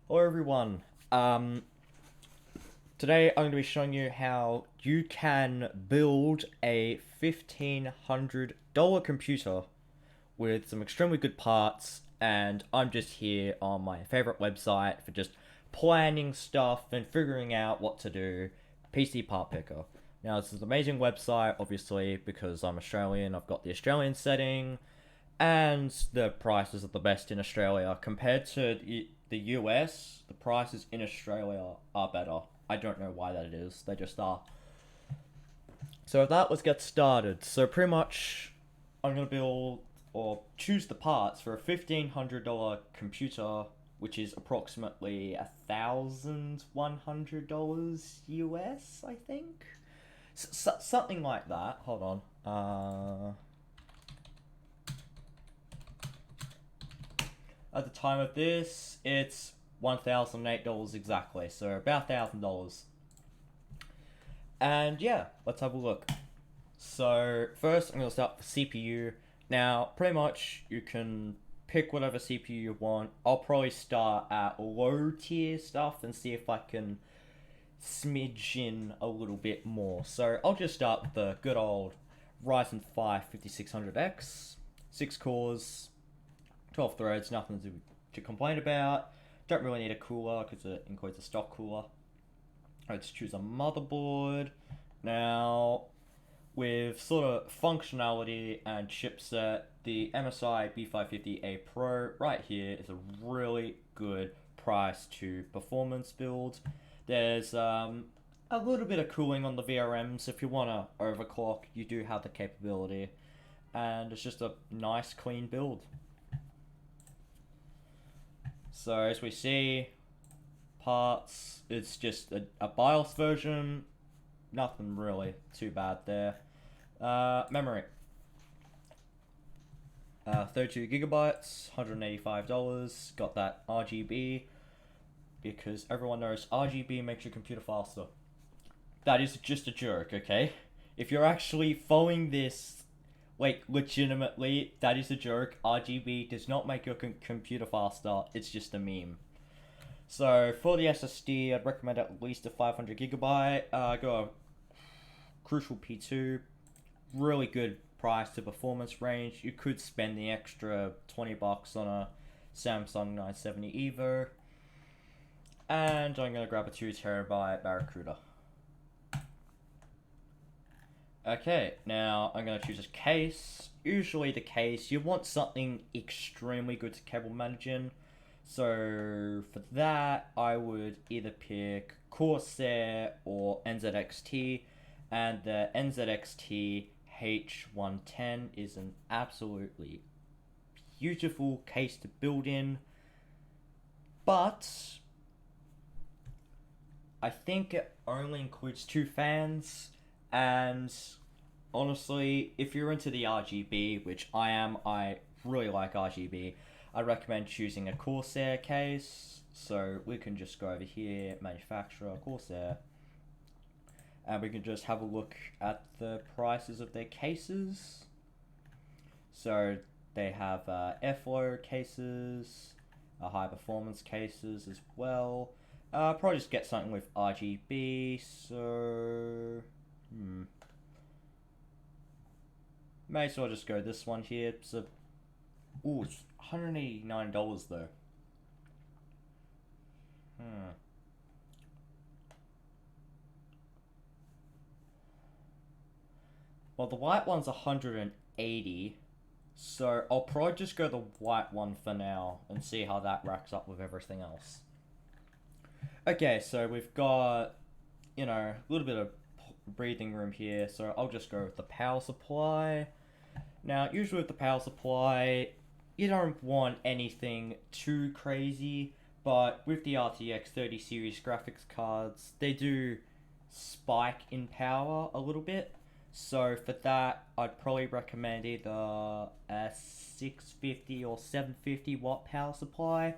Hello everyone. Today I'm going to be showing you how you can build a $1,500 computer with some extremely good parts, and I'm just here on my favorite website for just planning stuff and figuring out what to do. PC Part Picker. Now this is an amazing website, obviously, because I'm Australian. I've got the Australian setting, and the prices are the best in Australia compared to the US. The prices in Australia are better. I don't know why that is. They just are. So that let's get started. So pretty much, I'm gonna build or choose the parts for a $1,500 computer, which is approximately $1,100 US, I think. Something like that. Hold on. At the time of this, it's $1,008 exactly, so about $1,000. And yeah, let's have a look. So first, I'm gonna start with the CPU. Now, pretty much you can pick whatever CPU you want. I'll probably start at low tier stuff and see if I can smidge in a little bit more. So I'll just start with the good old Ryzen 5 5600X, 6 cores, 12 threads, nothing to complain about. Don't really need a cooler because it includes a stock cooler. Let's choose a motherboard. Now, with sort of functionality and chipset, the MSI B550A Pro right here is a really good price to performance build. There's a little bit of cooling on the VRMs. If you want to overclock, you do have the capability. And it's just a nice, clean build. So as we see, parts, it's just a BIOS version. Nothing really too bad there. Memory. 32 gigabytes, $185. Got that RGB because everyone knows RGB makes your computer faster. That is just a joke, okay? If you're actually following this, like, legitimately, that is a joke. RGB does not make your computer faster, it's just a meme. So for the SSD, I'd recommend at least a 500 gigabyte. Go a Crucial P2, really good price to performance range. You could spend the extra $20 on a Samsung 970 Evo, and I'm gonna grab a 2 terabyte Barracuda. Okay, now I'm gonna choose a case. Usually the case, you want something extremely good to cable manage in. So for that, I would either pick Corsair or NZXT, and the NZXT H110 is an absolutely beautiful case to build in, but I think it only includes 2 fans, and honestly, if you're into the RGB, which I am, I really like RGB, I recommend choosing a Corsair case. So we can just go over here, manufacturer, Corsair, and we can just have a look at the prices of their cases. So they have airflow cases, high performance cases as well. Probably just get something with RGB. So, may as well just go this one here. So, ooh, it's $189 though. Hmm. Well, the white one's 180. So I'll probably just go the white one for now and see how that racks up with everything else. Okay, so we've got, a little bit of breathing room here, so I'll just go with the power supply. Now, usually with the power supply, you don't want anything too crazy, but with the RTX 30 series graphics cards, they do spike in power a little bit. So for that, I'd probably recommend either a 650 or 750 watt power supply.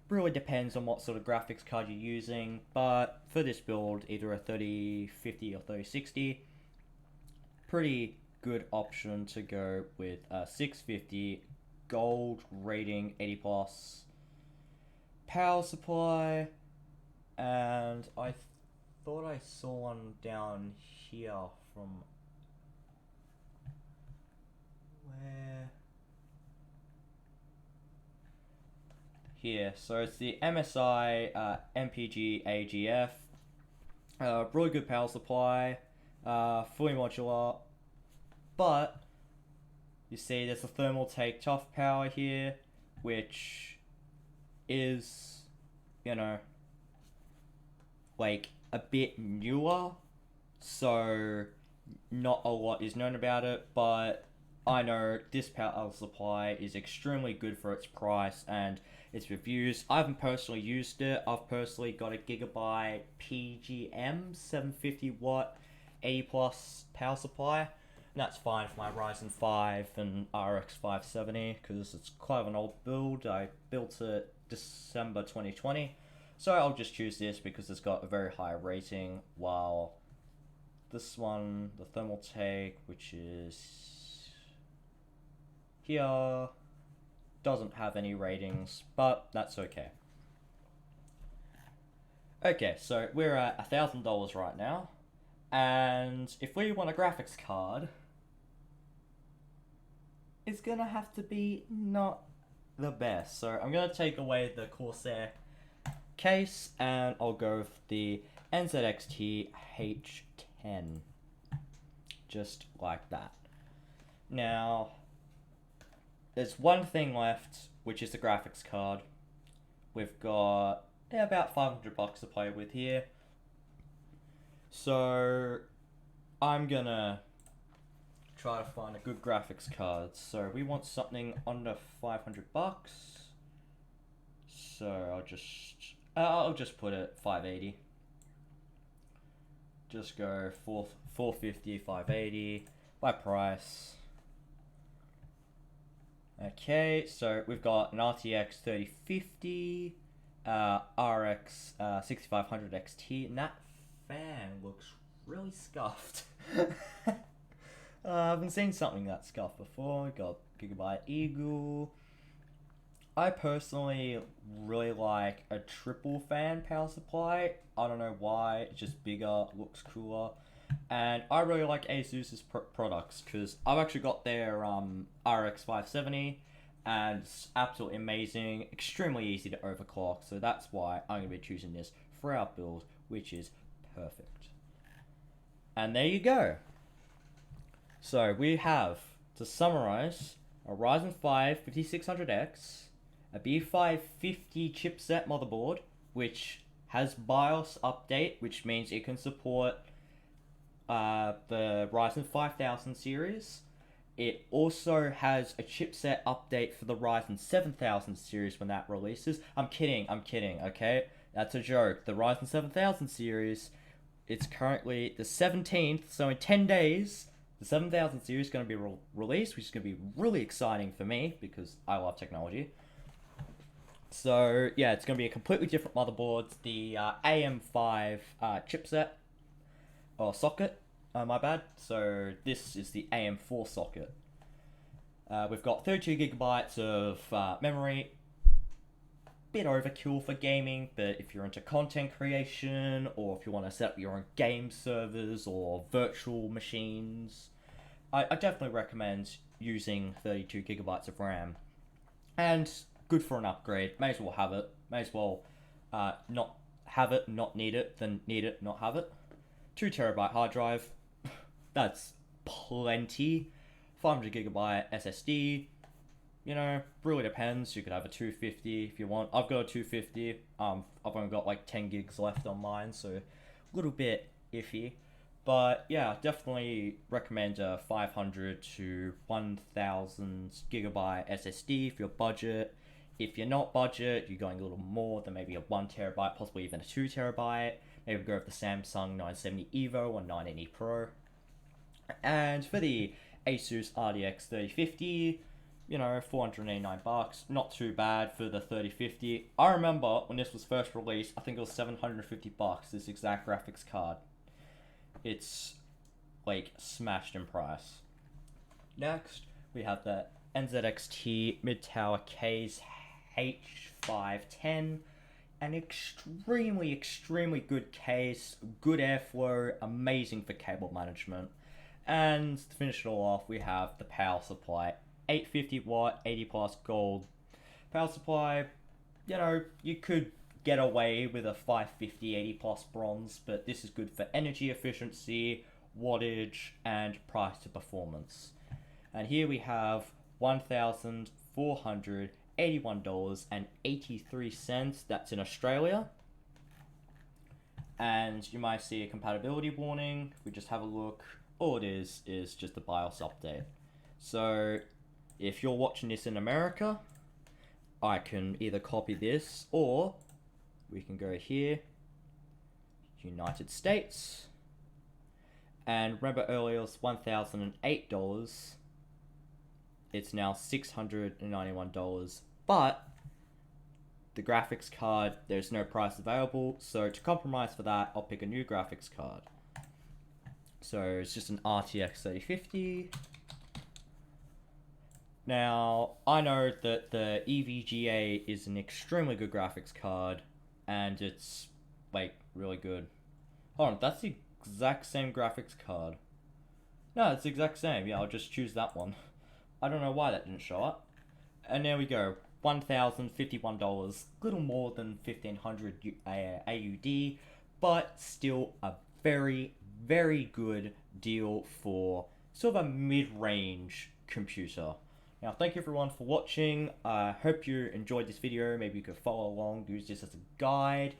Really depends on what sort of graphics card you're using, but for this build, either a 3050 or 3060, pretty good option to go with a 650 gold rating 80 plus. power supply, and I thought I saw one down here from where? Here. So it's the MSI MPG AGF. Really good power supply, fully modular, but you see there's a Thermaltake Tough Power here, which is, you know, like a bit newer, so not a lot is known about it, but I know this power supply is extremely good for its price and its reviews. I haven't personally used it. I've personally got a Gigabyte PGM 750 watt 80 plus power supply. And that's fine for my Ryzen 5 and RX 570 because it's quite of an old build. I built it December 2020. So I'll just choose this because it's got a very high rating, while this one, the Thermaltake, which is here, doesn't have any ratings, but that's okay. Okay, so we're at $1,000 right now, and if we want a graphics card, it's gonna have to be not the best. So I'm gonna take away the Corsair case, and I'll go with the NZXT H10, just like that. Now, there's one thing left, which is the graphics card. We've got about $500 to play with here, so I'm gonna try to find a good graphics card. So we want something under $500, so I'll just put it 580. Just go 450, 580 by price. Okay, so we've got an RTX 3050, RX 6500 XT, and that fan looks really scuffed. I haven't seen something that scuffed before. We've got Gigabyte Eagle. I personally really like a triple fan power supply. I don't know why, it's just bigger, looks cooler. And I really like ASUS's products because I've actually got their RX 570 and it's absolutely amazing, extremely easy to overclock, so that's why I'm going to be choosing this for our build, which is perfect. And there you go. So we have, to summarize, a Ryzen 5 5600X, a B550 chipset motherboard, which has BIOS update, which means it can support the Ryzen 5000 series. It also has a chipset update for the Ryzen 7000 series when that releases. I'm kidding, okay? That's a joke. The Ryzen 7000 series, it's currently the 17th, so in 10 days, the 7000 series is going to be released, which is going to be really exciting for me because I love technology. So, yeah, it's going to be a completely different motherboard. The AM5 chipset, or socket, my bad. So, this is the AM4 socket. We've got 32 gigabytes of memory. Bit overkill for gaming, but if you're into content creation, or if you want to set up your own game servers or virtual machines, I definitely recommend using 32 gigabytes of RAM. And good for an upgrade. May as well have it. May as well not have it, not need it, than need it, not have it. 2 terabyte hard drive. That's plenty. 500 gigabyte SSD. You know, really depends. You could have a 250 if you want. I've got a 250. I've only got like 10 gigs left on mine, so a little bit iffy. But yeah, definitely recommend a 500 to 1000 gigabyte SSD for your budget. If you're not budget, you're going a little more than maybe a 1 terabyte, possibly even a 2 terabyte. Maybe go with the Samsung 970 EVO or 980 Pro. And for the Asus RTX 3050, you know, $489, not too bad for the 3050. I remember when this was first released, I think it was $750, this exact graphics card. It's like smashed in price. Next, we have the NZXT Mid-Tower Case H510. an extremely good case, good airflow, amazing for cable management. And to finish it all off, we have the power supply, 850 watt, 80 plus gold power supply. You know, you could get away with a 550 80 plus bronze, but this is good for energy efficiency, wattage, and price to performance. And here we have $1,481.83. That's in Australia. And you might see a compatibility warning. If we just have a look, all it is just a BIOS update. So if you're watching this in America, I can either copy this, or we can go here, United States, and remember earlier it was $1,008, it's now $691, but the graphics card, there's no price available, so to compromise for that, I'll pick a new graphics card. So it's just an RTX 3050. Now, I know that the EVGA is an extremely good graphics card, and it's, like, really good. Hold on, that's the exact same graphics card. No, it's the exact same. Yeah, I'll just choose that one. I don't know why that didn't show up. And there we go, $1,051, little more than 1,500 AUD, but still a very, very good deal for sort of a mid-range computer. Now, thank you everyone for watching. I hope you enjoyed this video. Maybe you could follow along, use this as a guide.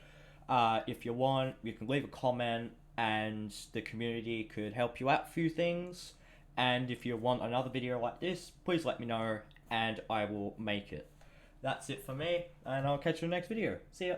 If you want, you can leave a comment and the community could help you out a few things. And if you want another video like this, please let me know and I will make it. That's it for me, and I'll catch you in the next video. See ya!